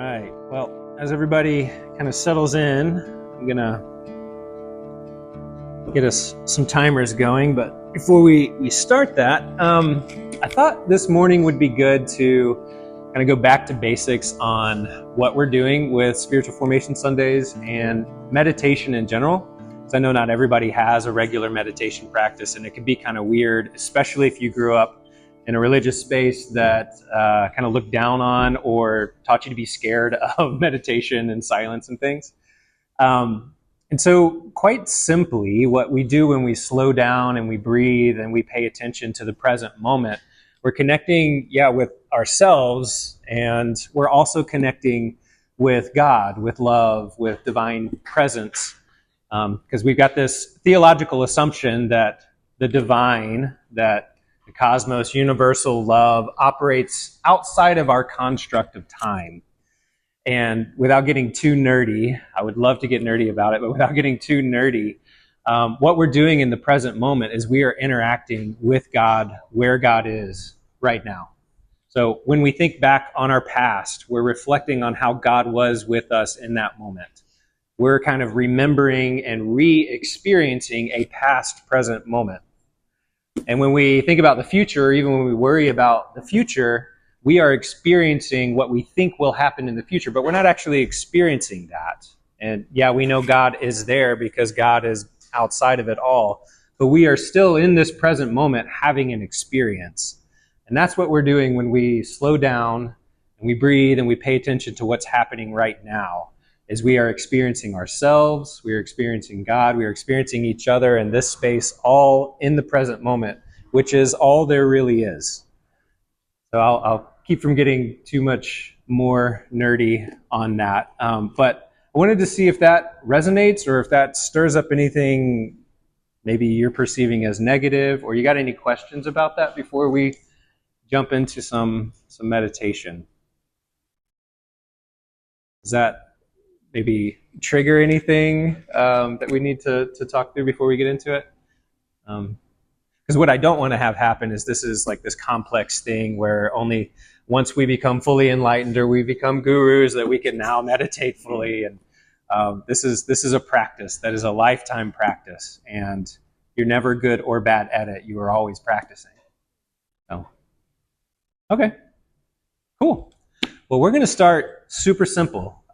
right. Well, as everybody kind of settles in, I'm going to get us some timers going. But before we start that, I thought this morning would be good to kind of go back to basics on what we're doing with Spiritual Formation Sundays and meditation in general. Because I know not everybody has a regular meditation practice, and it can be kind of weird, especially if you grew up in a religious space that kind of looked down on or taught you to be scared of meditation and silence and things. And so quite simply, what we do when we slow down and we breathe and we pay attention to the present moment, we're connecting, with ourselves, and we're also connecting with God, with love, with divine presence. Because we've got this theological assumption that the divine, that the cosmos, universal love operates outside of our construct of time. And without getting too nerdy, I would love to get nerdy about it, but without getting too nerdy, what we're doing in the present moment is we are interacting with God where God is right now. So when we think back on our past, we're reflecting on how God was with us in that moment. We're kind of remembering and re-experiencing a past present moment. And when we think about the future, or even when we worry about the future, we are experiencing what we think will happen in the future, but we're not actually experiencing that. And we know God is there because God is outside of it all, but we are still in this present moment having an experience. And that's what we're doing when we slow down and we breathe and we pay attention to what's happening right now, is we are experiencing ourselves, we are experiencing God, we are experiencing each other in this space, all in the present moment, which is all there really is. So I'll keep from getting too much more nerdy on that. But I wanted to see if that resonates or if that stirs up anything maybe you're perceiving as negative, or you got any questions about that before we jump into some meditation. Does that maybe trigger anything that we need to talk through before we get into it? Because what I don't want to have happen is this is like this complex thing where only once we become fully enlightened or we become gurus that we can now meditate fully. And this is a practice that is a lifetime practice, and you're never good or bad at it. You are always practicing. So, okay, cool. Well, we're going to start super simple.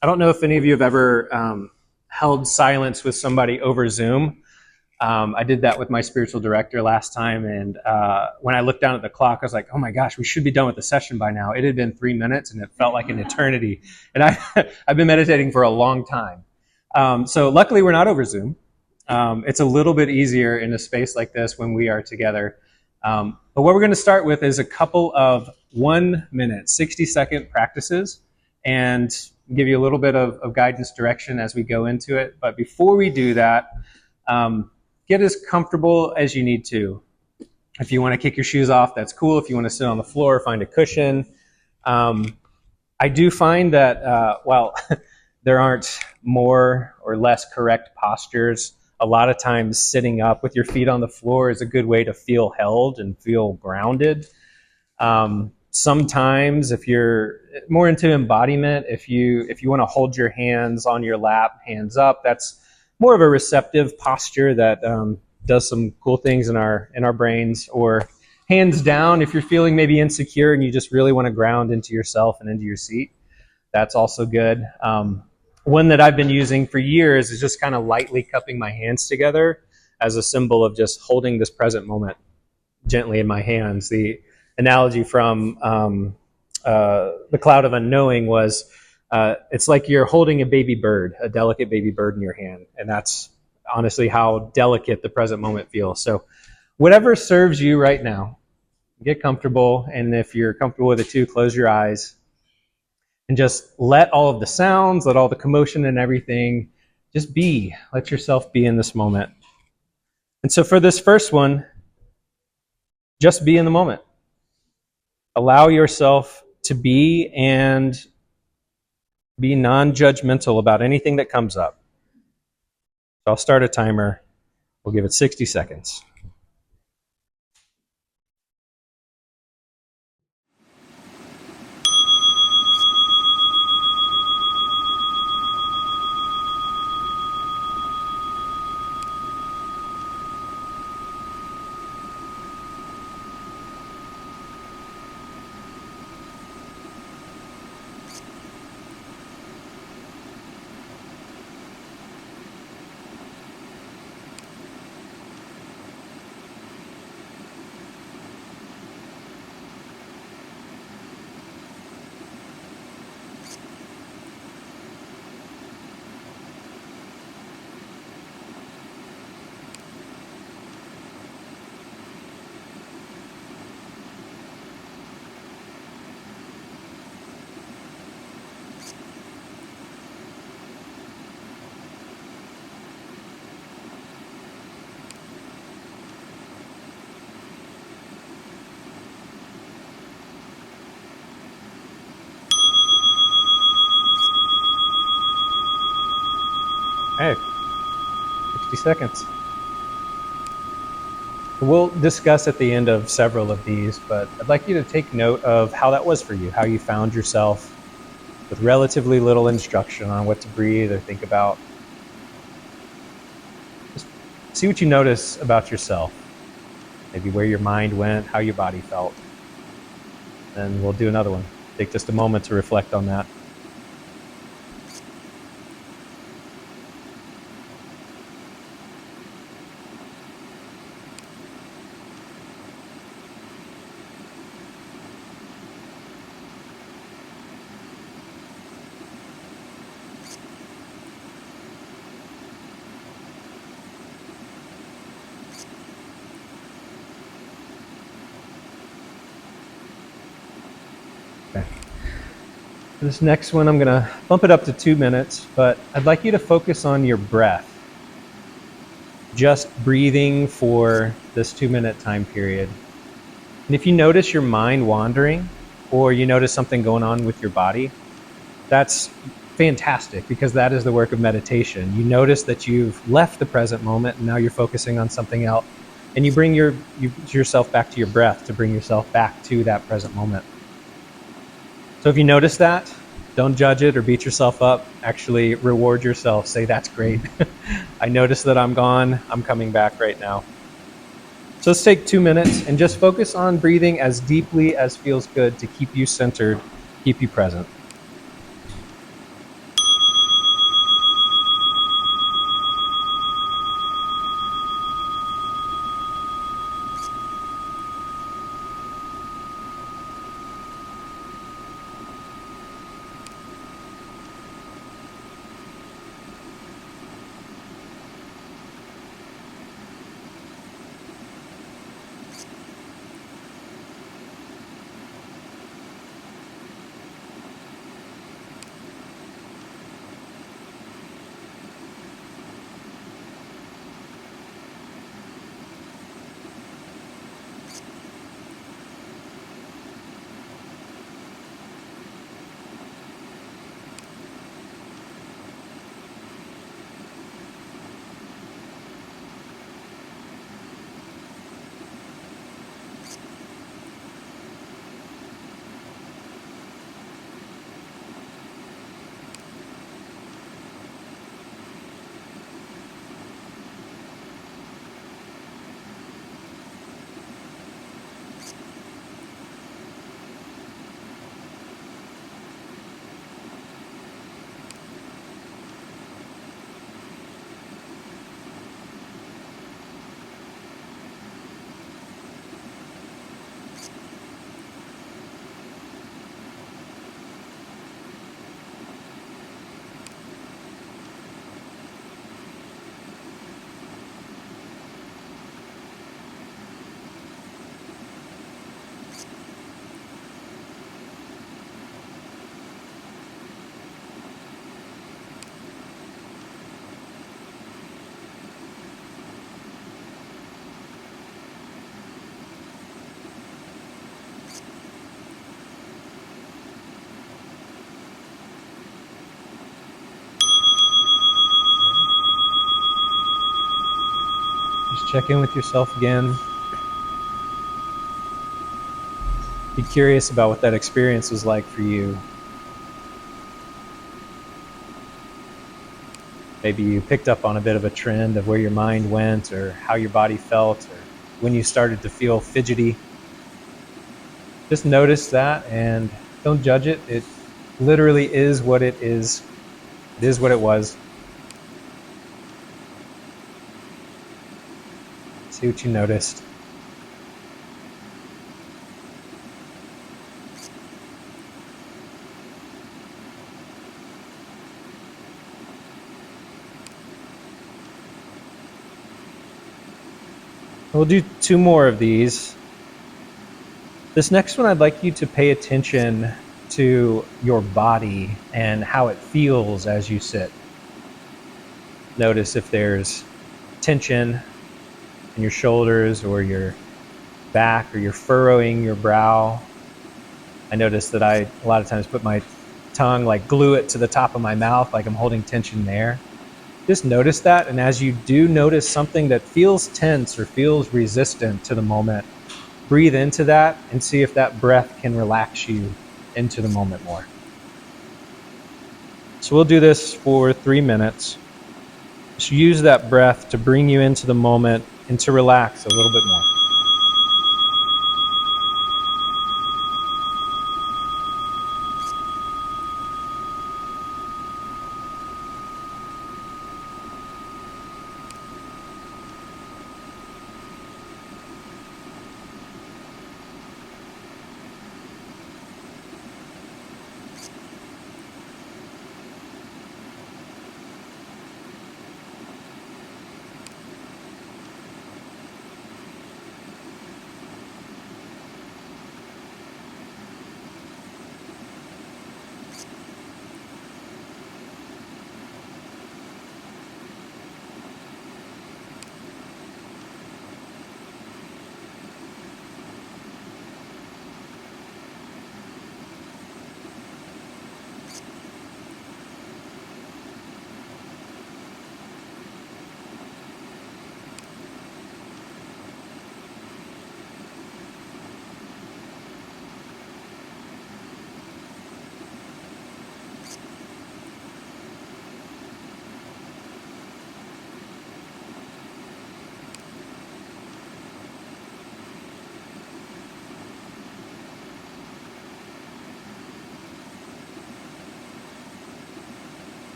I don't know if any of you have ever held silence with somebody over Zoom. I did that with my spiritual director last time, and when I looked down at the clock, I was like, oh my gosh, we should be done with the session by now. It had been 3 minutes, and it felt like an eternity. And I've been meditating for a long time. So luckily, we're not over Zoom. It's a little bit easier in a space like this when we are together. But what we're going to start with is a couple of 1 minute, 60-second practices, and give you a little bit of guidance direction as we go into it. But before we do that, get as comfortable as you need to. If you want to kick your shoes off, that's cool. If you want to sit on the floor, find a cushion. I do find that while there aren't more or less correct postures, a lot of times sitting up with your feet on the floor is a good way to feel held and feel grounded. Sometimes if you're more into embodiment, if you want to hold your hands on your lap, hands up, that's more of a receptive posture that does some cool things in our brains. Or hands down, if you're feeling maybe insecure and you just really want to ground into yourself and into your seat, that's also good. One that I've been using for years is just kind of lightly cupping my hands together as a symbol of just holding this present moment gently in my hands. The analogy from The Cloud of Unknowing was, it's like you're holding a baby bird, a delicate baby bird in your hand. And that's honestly how delicate the present moment feels. So whatever serves you right now, get comfortable. And if you're comfortable with it too, close your eyes and just let all of the sounds, let all the commotion and everything just be. Let yourself be in this moment. And so for this first one, just be in the moment. Allow yourself to be, and be non-judgmental about anything that comes up. So I'll start a timer. We'll give it 60 seconds. Hey, 60 seconds. We'll discuss at the end of several of these, but I'd like you to take note of how that was for you, how you found yourself with relatively little instruction on what to breathe or think about. Just see what you notice about yourself, maybe where your mind went, how your body felt. And we'll do another one. Take just a moment to reflect on that. Okay. This next one, I'm going to bump it up to 2 minutes, but I'd like you to focus on your breath. Just breathing for this 2-minute time period. And if you notice your mind wandering, or you notice something going on with your body, that's fantastic, because that is the work of meditation. You notice that you've left the present moment and now you're focusing on something else. And you bring yourself back to your breath to bring yourself back to that present moment. So if you notice that, don't judge it or beat yourself up. Actually reward yourself. Say, that's great. I noticed that I'm gone. I'm coming back right now. So let's take 2 minutes and just focus on breathing as deeply as feels good to keep you centered, keep you present. Just check in with yourself again. Be curious about what that experience was like for you. Maybe you picked up on a bit of a trend of where your mind went, or how your body felt, or when you started to feel fidgety. Just notice that and don't judge it. It literally is what it is. It is what it was. See what you noticed. We'll do 2 more of these. This next one, I'd like you to pay attention to your body and how it feels as you sit. Notice if there's tension in your shoulders or your back, or you're furrowing your brow. I notice that I a lot of times put my tongue, like glue it to the top of my mouth, like I'm holding tension there. just notice that. And as you do notice something that feels tense or feels resistant to the moment, breathe into that and see if that breath can relax you into the moment more. So we'll do this for 3 minutes. Just use that breath to bring you into the moment and to relax a little bit more.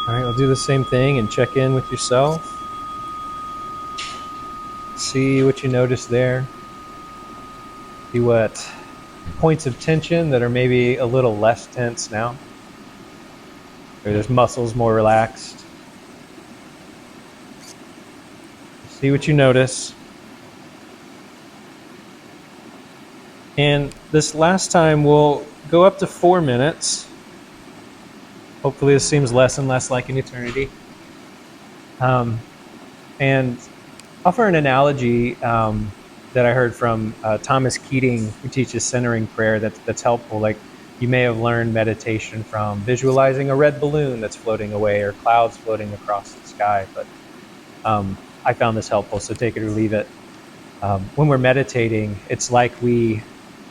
All right, I'll do the same thing and check in with yourself. See what you notice there. See what points of tension that are maybe a little less tense now. Or there's muscles more relaxed. See what you notice. And this last time we'll go up to 4 minutes. Hopefully this seems less and less like an eternity. And offer an analogy that I heard from Thomas Keating, who teaches centering prayer, that's helpful. Like, you may have learned meditation from visualizing a red balloon that's floating away or clouds floating across the sky. But I found this helpful, so take it or leave it. When we're meditating, it's like we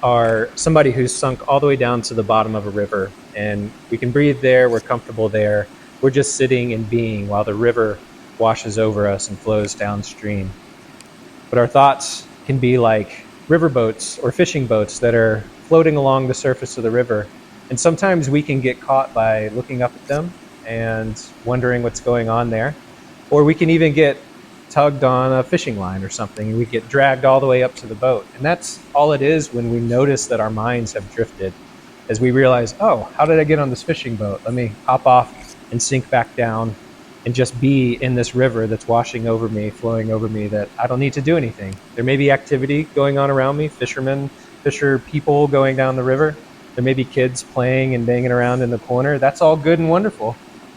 are somebody who's sunk all the way down to the bottom of a river, and we can breathe there, we're comfortable there. We're just sitting and being while the river washes over us and flows downstream. But our thoughts can be like river boats or fishing boats that are floating along the surface of the river. And sometimes we can get caught by looking up at them and wondering what's going on there. Or we can even get tugged on a fishing line or something, and we get dragged all the way up to the boat. And that's all it is when we notice that our minds have drifted, as we realize, oh, how did I get on this fishing boat? Let me hop off and sink back down and just be in this river that's washing over me, flowing over me, that I don't need to do anything. There may be activity going on around me, fisher people going down the river. There may be kids playing and banging around in the corner. That's all good and wonderful.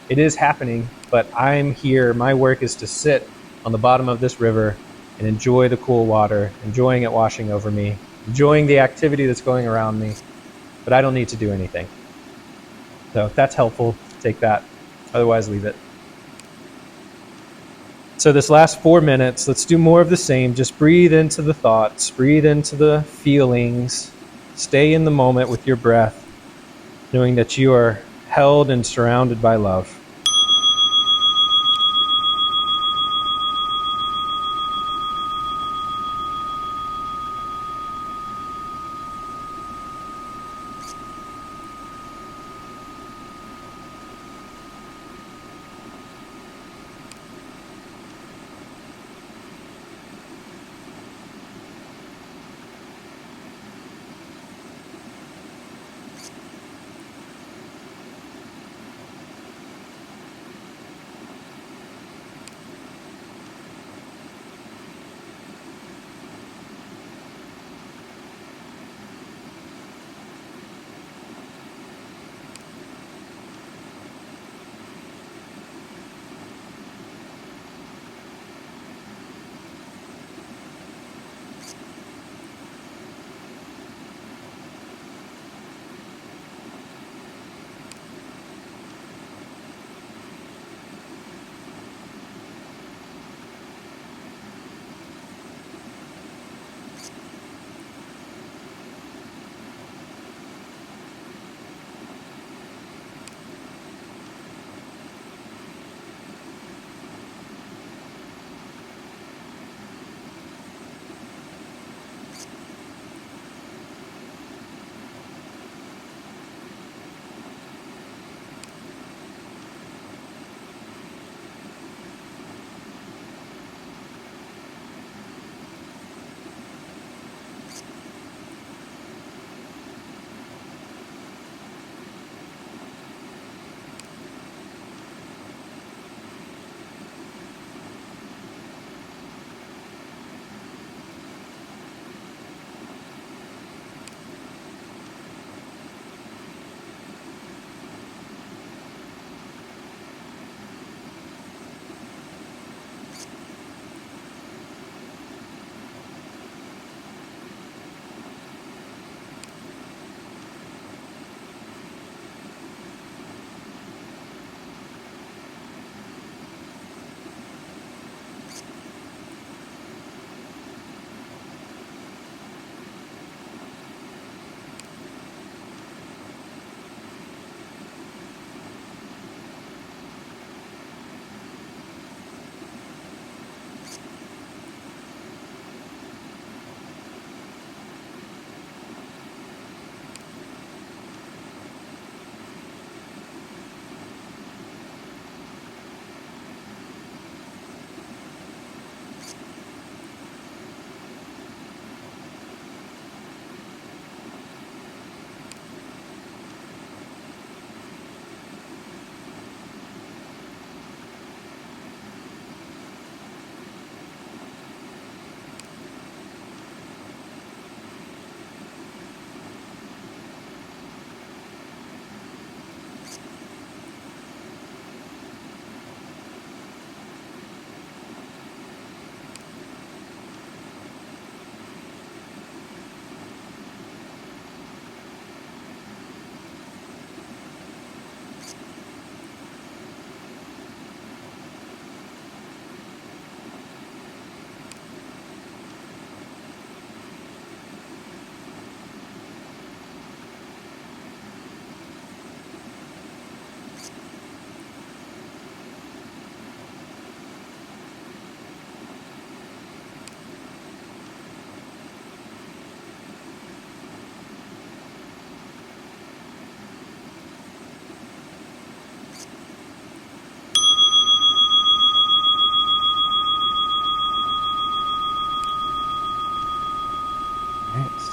It is happening, but I'm here. My work is to sit on the bottom of this river and enjoy the cool water, enjoying it washing over me, enjoying the activity that's going around me, but I don't need to do anything. So if that's helpful, take that. Otherwise, leave it. So this last 4 minutes, let's do more of the same. Just breathe into the thoughts, breathe into the feelings, stay in the moment with your breath, knowing that you are held and surrounded by love.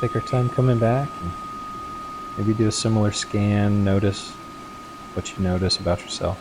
Take our time coming back and maybe do a similar scan. Notice what you notice about yourself.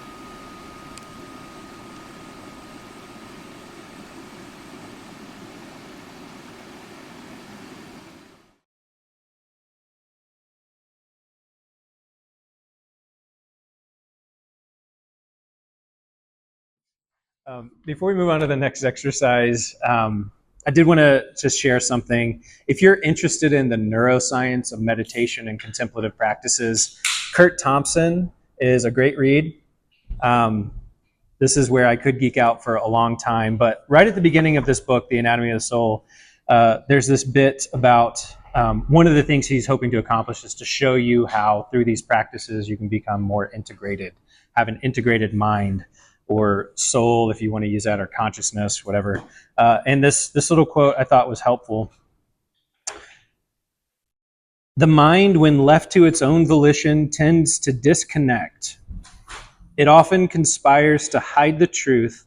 Before we move on to the next exercise, I did want to just share something. If you're interested in the neuroscience of meditation and contemplative practices, Curt Thompson is a great read. This is where I could geek out for a long time, but right at the beginning of this book, The Anatomy of the Soul, there's this bit about one of the things he's hoping to accomplish is to show you how through these practices you can become more integrated, have an integrated mind, or soul, if you want to use that, or consciousness, whatever. And this little quote I thought was helpful. The mind, when left to its own volition, tends to disconnect. It often conspires to hide the truth,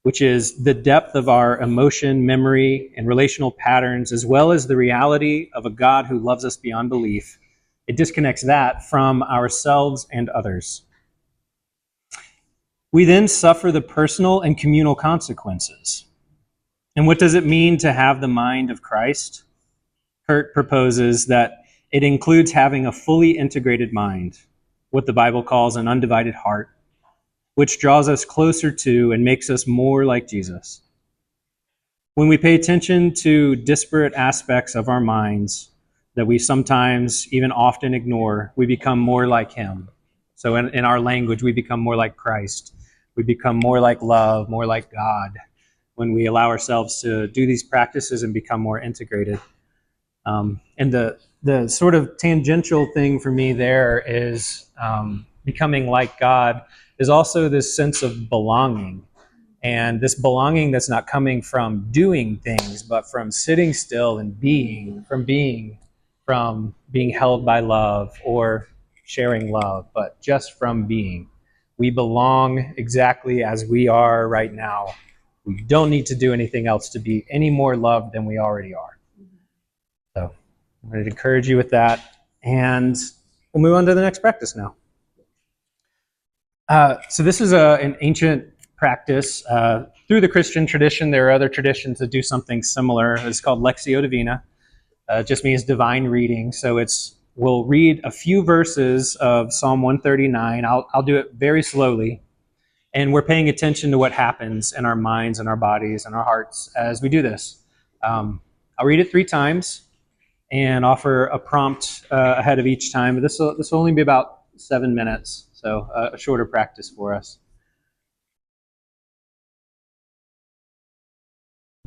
which is the depth of our emotion, memory, and relational patterns, as well as the reality of a God who loves us beyond belief. It disconnects that from ourselves and others. We then suffer the personal and communal consequences. And what does it mean to have the mind of Christ? Curt proposes that it includes having a fully integrated mind, what the Bible calls an undivided heart, which draws us closer to and makes us more like Jesus. When we pay attention to disparate aspects of our minds that we sometimes, even often ignore, we become more like him. So in our language, we become more like Christ. We become more like love, more like God, when we allow ourselves to do these practices and become more integrated. And the sort of tangential thing for me there is becoming like God is also this sense of belonging. And this belonging that's not coming from doing things, but from sitting still and being, from being held by love or sharing love, but just from being. We belong exactly as we are right now. We don't need to do anything else to be any more loved than we already are. So I'm going to encourage you with that. And we'll move on to the next practice now. So this is an ancient practice. Through the Christian tradition, there are other traditions that do something similar. It's called Lectio Divina. It just means divine reading. So we'll read a few verses of Psalm 139. I'll do it very slowly. And we're paying attention to what happens in our minds and our bodies and our hearts as we do this. I'll read it 3 times and offer a prompt ahead of each time. This will only be about 7 minutes, so a shorter practice for us.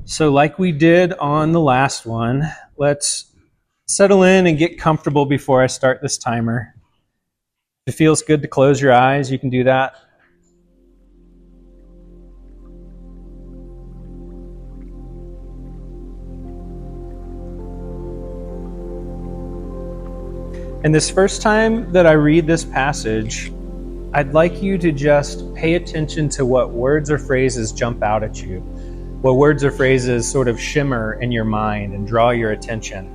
So like we did on the last one, let's settle in and get comfortable before I start this timer. If it feels good to close your eyes, you can do that. And this first time that I read this passage, I'd like you to just pay attention to what words or phrases jump out at you. What words or phrases sort of shimmer in your mind and draw your attention.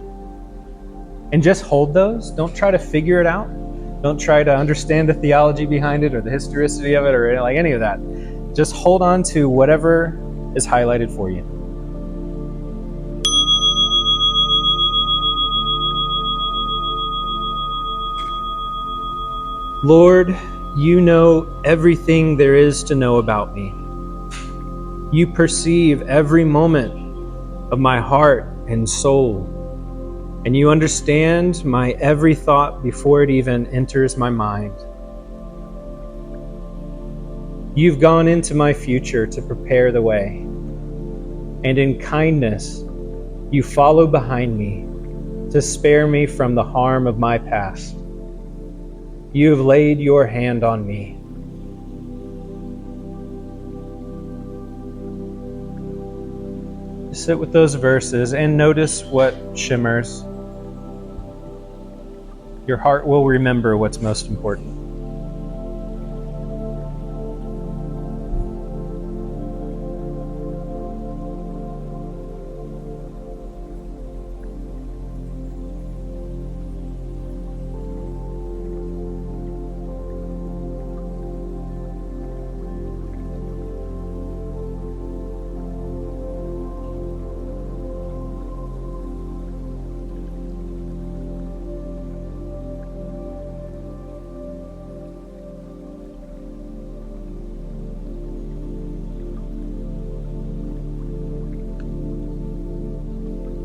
And just hold those. Don't try to figure it out. Don't try to understand the theology behind it or the historicity of it or like any of that. Just hold on to whatever is highlighted for you. Lord, you know everything there is to know about me. You perceive every moment of my heart and soul, and you understand my every thought before it even enters my mind. You've gone into my future to prepare the way, and in kindness you follow behind me to spare me from the harm of my past. You have laid your hand on me. Sit with those verses and notice what shimmers. Your heart will remember what's most important.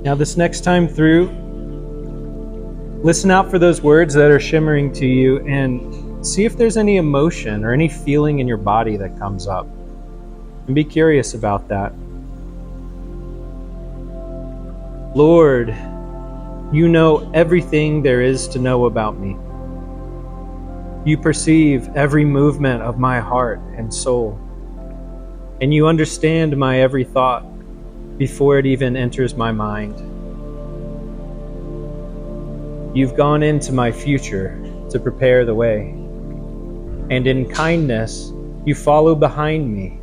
Now this next time through, listen out for those words that are shimmering to you and see if there's any emotion or any feeling in your body that comes up. And be curious about that. Lord, you know everything there is to know about me. You perceive every movement of my heart and soul, and you understand my every thought before it even enters my mind. You've gone into my future to prepare the way, and in kindness you follow behind me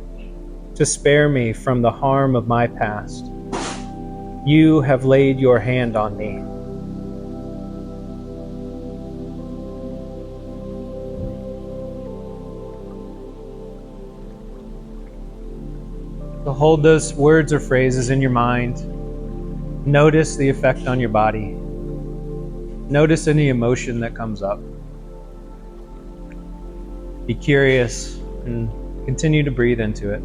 to spare me from the harm of my past. You have laid your hand on me. So hold those words or phrases in your mind. Notice the effect on your body. Notice any emotion that comes up. Be curious and continue to breathe into it.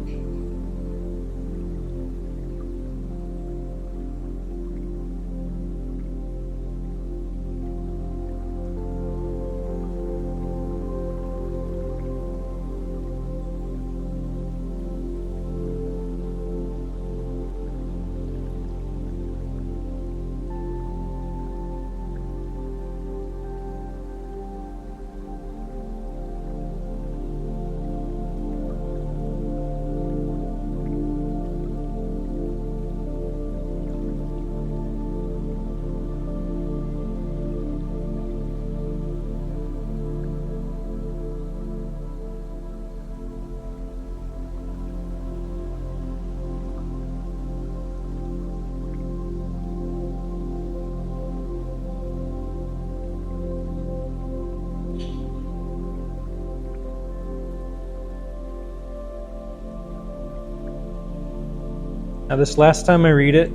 Now this last time I read it,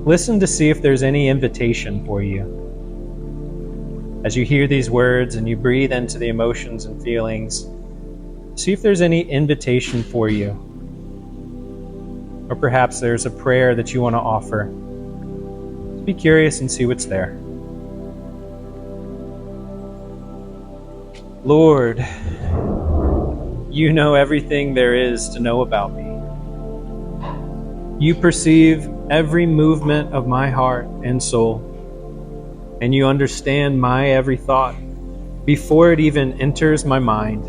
listen to see if there's any invitation for you. As you hear these words and you breathe into the emotions and feelings, see if there's any invitation for you. Or perhaps there's a prayer that you want to offer. Just be curious and see what's there. Lord, you know everything there is to know about me. You perceive every movement of my heart and soul, and you understand my every thought before it even enters my mind.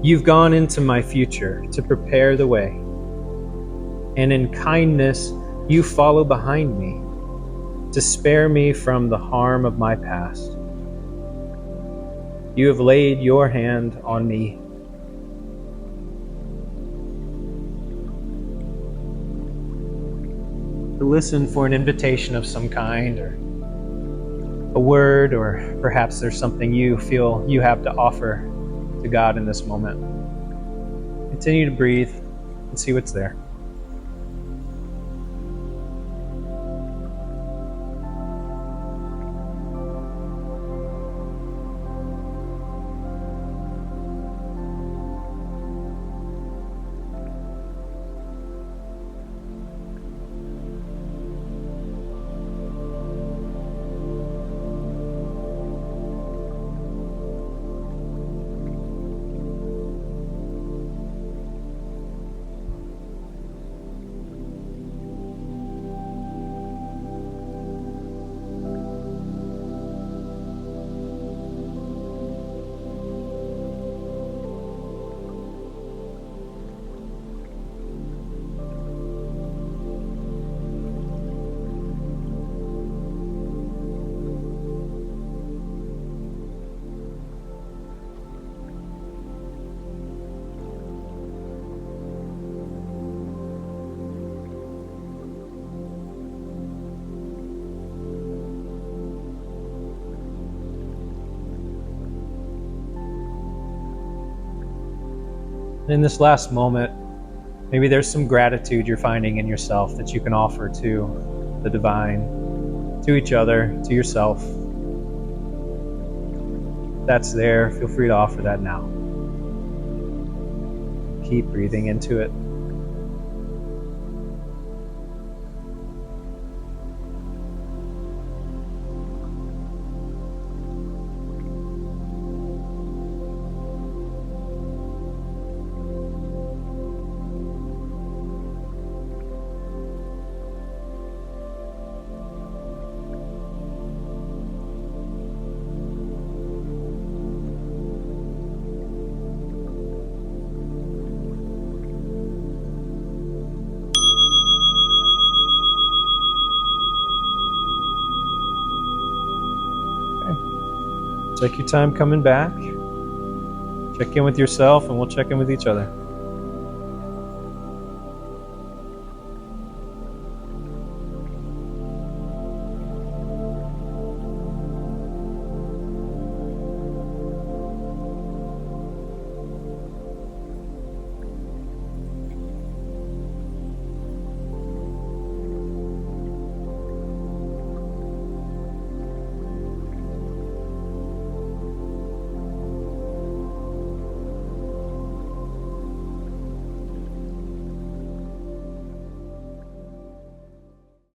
You've gone into my future to prepare the way, and in kindness you follow behind me to spare me from the harm of my past. You have laid your hand on me. To listen for an invitation of some kind, or a word, or perhaps there's something you feel you have to offer to God in this moment. Continue to breathe and see what's there. In this last moment, maybe there's some gratitude you're finding in yourself that you can offer to the divine, to each other, to yourself. If that's there, feel free to offer that now. Keep breathing into it. Take your time coming back. Check in with yourself, and we'll check in with each other.